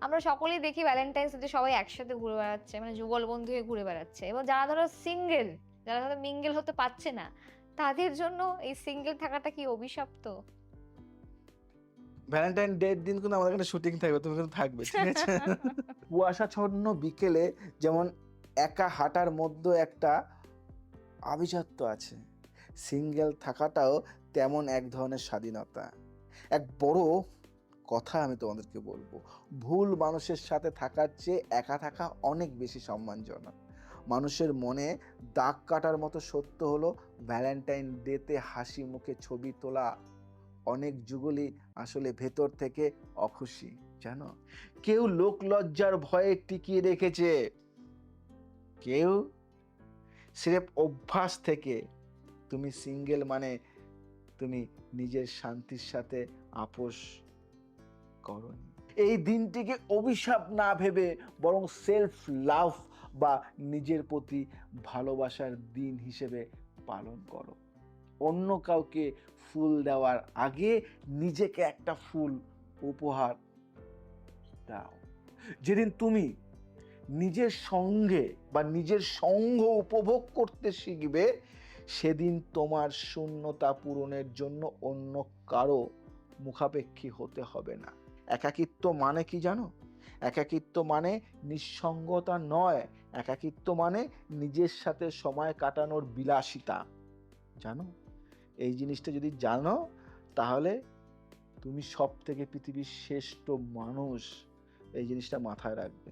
আমরা সকলেই দেখি ভ্যালেন্টাইন্স ডে সবাই একসাথে ঘুরে বেড়াচ্ছে, মানে যুগল বন্ধু হয়ে ঘুরে বেড়াচ্ছে। এবং যারা ধরো সিঙ্গেল, যারা ধরো মিঙ্গেল হতে পারছে না, তাদের জন্য এই সিঙ্গেল থাকাটা কি অভিশপ্ত? ভ্যালেন্টাইন ডে দিন কিন্তু আমাদের এখানে শুটিং থাকবে, তুমি কিন্তু থাকবে, ঠিক আছে? কুয়াশাচ্ছন্ন বিকেলে যেমন একা হাঁটার মধ্যে একটা আভিজাত্য আছে, সিঙ্গেল থাকাটাও তেমন এক ধরনের স্বাধীনতা। এক বড় কথা আমি তোমাদেরকে বলবো, ভুল মানুষের সাথে থাকার চেয়ে একা থাকা অনেক বেশি সম্মানজনক। মানুষের মনে দাগ কাটার মতো সত্য হলো, ভ্যালেন্টাইন ডেতে হাসি মুখে ছবি তোলা অনেক যুগলই আসলে ভেতর থেকে অখুশি, জানো? কেউ লোক লজ্জার ভয়ে টিকিয়ে রেখেছে, কেউ স্রেফ অভ্যাস থেকে। তুমি সিঙ্গেল মানে তুমি নিজের শান্তির সাথে আপোষ করনি। এই দিনটিকে অভিশাপ না ভেবে বরং সেলফ লাভ বা নিজের প্রতি ভালোবাসার দিন হিসেবে পালন করো। অন্য কাউকে ফুল দেওয়ার আগে নিজেকে একটা ফুল উপহার দাও। যেদিন তুমি নিজের সঙ্গে বা নিজের সঙ্গ উপভোগ করতে শিখবে, সেদিন তোমার শূন্যতা পূরণের জন্য অন্য কারো মুখাপেক্ষী হতে হবে না। একাকিত্ব মানে কি জানো? একাকিত্ব মানে নিঃসঙ্গতা নয়, একাকিত্ব মানে নিজের সাথে সময় কাটানোর বিলাসিতা, জানো? এই জিনিসটা যদি জানো, তাহলে তুমি সব থেকে পৃথিবীর শ্রেষ্ঠ মানুষ, এই জিনিসটা মাথায় রাখবে।